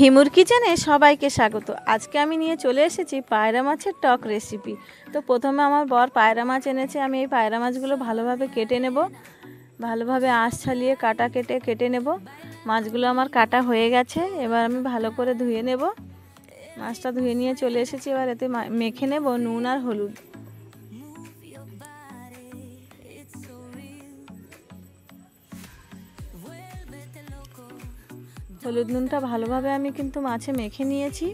হিমুর কিচেনে সবাইকে স্বাগত। আজকে আমি নিয়ে চলে এসেছি পায়রা মাছের টক রেসিপি। তো প্রথমে আমার বর পায়রা মাছ এনেছে। আমি এই পায়রা মাছগুলো ভালোভাবে কেটে নেব, ভালোভাবে আঁশ ছাড়িয়ে কেটে নেব। মাছগুলো আমার কাটা হয়ে গেছে, এবার আমি ভালো করে ধুয়ে নেব। মাছটা ধুয়ে নিয়ে চলে এসেছি। এবার এতে মেখে নেব নুন আর হলুদ। হলুদ নুনটা ভালোভাবে আমি কিন্তু মাছে মেখে নিয়েছি।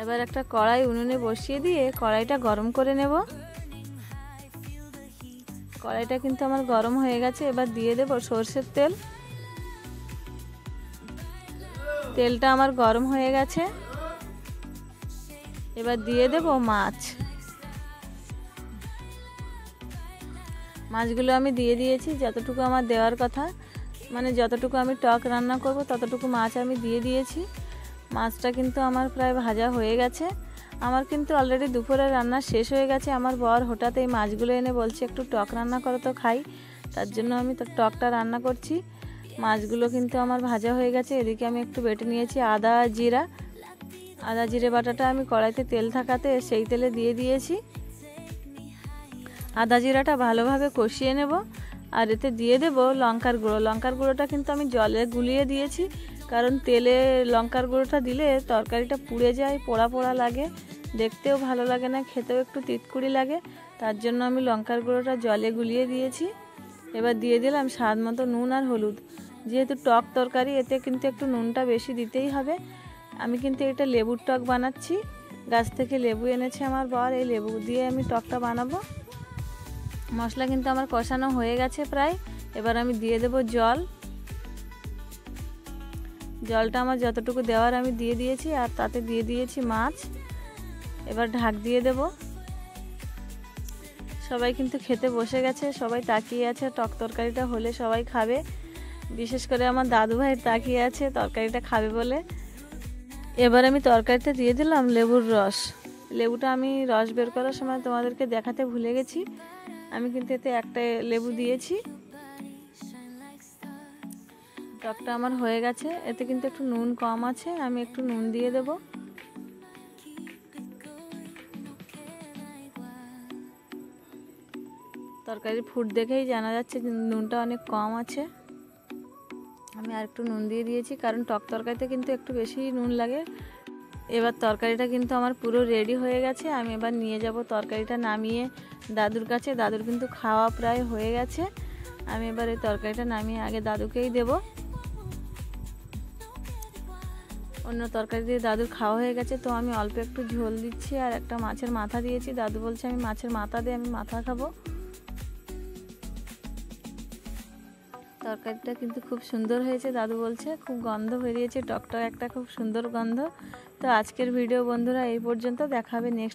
এবার একটা কড়াই উনুনে বসিয়ে দিয়ে কড়াইটা গরম করে নেব। কড়াইটা কিন্তু আমার গরম হয়ে গেছে। এবার দিয়ে দেব সরষের তেল। তেলটা আমার গরম হয়ে গেছে। এবার দিয়ে দেব মাছগুলো আমি দিয়ে দিয়েছি যতটুকু আমার দেওয়ার কথা, মানে যতটুকু আমি টক রান্না করব ততটুকু মাছ আমি দিয়ে দিয়েছি। মাছটা কিন্তু আমার প্রায় ভাজা হয়ে গেছে। আমার কিন্তু অলরেডি দুপুরে রান্না শেষ হয়ে গেছে। আমার বর হঠাৎ এই মাছগুলো এনে বলছে একটু টক রান্না করো তো খাই, তার জন্য আমি তো টকটা রান্না করছি। মাছগুলো কিন্তু আমার ভাজা হয়ে গেছে। এদিকে আমি একটু বেটে নিয়েছি আদা জিরে বাটাটা আমি কড়াইতে তেল থাকাতে সেই তেলে দিয়ে দিয়েছি। আদা জিরাটা ভালোভাবে কষিয়ে নেব। আর এতে দিয়ে দেব লঙ্কার গুঁড়ো। লঙ্কার গুঁড়োটা কিন্তু আমি জলে গুলিয়ে দিয়েছি, কারণ তেলে লঙ্কার গুঁড়োটা দিলে তরকারিটা পুড়ে যায়, পোড়া পোড়া লাগে, দেখতেও ভালো লাগে না, খেতেও একটু তিতকুড়ি লাগে। তার জন্য আমি লঙ্কার গুঁড়োটা জলে গুলিয়ে দিয়েছি। এবার দিয়ে দিলাম স্বাদ মতো নুন আর হলুদ। যেহেতু টক তরকারি, এতে কিন্তু একটু নুনটা বেশি দিতেই হবে। আমি কিন্তু এটা লেবুর টক বানাচ্ছি। গাছ থেকে লেবু এনেছে আমার বর, এই লেবু দিয়ে আমি টকটা বানাবো। মশলা কিন্তু আমার কষানো হয়ে গেছে প্রায়। এবার আমি দিয়ে দেব জলটা আমার যতটুকু দেওয়ার আমি দিয়ে দিয়েছি, আর তাতে দিয়ে দিয়েছি মাছ। এবার ঢাক দিয়ে দেব। সবাই কিন্তু খেতে বসে গেছে, সবাই তাকিয়ে আছে টক তরকারিটা হলে সবাই খাবে। বিশেষ করে আমার দাদু ভাই তাকিয়ে আছে তরকারিটা খাবে বলে। এবার আমি তরকারিতে দিয়ে দিলাম লেবুর রস। লেবুটা আমি রস বের করার সময় তোমাদেরকে দেখাতে ভুলে গেছি। আমি কিন্তু এতে একটা লেবু দিয়েছি। টকটা আমার হয়ে গেছে। এতে কিন্তু একটু নুন কম আছে, আমি একটু নুন দিয়ে দেব। তরকারির ফুট দেখেই জানা যাচ্ছে নুনটা অনেক কম আছে। আমি আর একটু নুন দিয়ে দিয়েছি, কারণ টক তরকারিতে কিন্তু একটু বেশি নুন লাগে। এবার তরকারিটা কিন্তু আমার পুরো রেডি হয়ে গেছে। আমি এবার নিয়ে যাব তরকারিটা নামিয়ে দাদুর কাছে। দাদুর কিন্তু খাওয়া প্রায় হয়ে গেছে। আমি এবার এই তরকারিটা নামিয়ে আগে দাদুকেই দেব। অন্য তরকারি দিয়ে দাদুর খাওয়া হয়ে গেছে, তো আমি অল্প একটু ঝোল দিচ্ছি আর একটা মাছের মাথা দিয়েছি। দাদু বলছে আমি মাছের মাথা দিয়ে আমি মাথা খাবো। তরকারিটা কিন্তু খুব সুন্দর হয়েছে, দাদু বলছে খুব গন্ধ বেরিয়েছে, টকটক একটা খুব সুন্দর গন্ধ। তো আজকের ভিডিও বন্ধুরা এই পর্যন্ত। দেখা হবে নেক্সট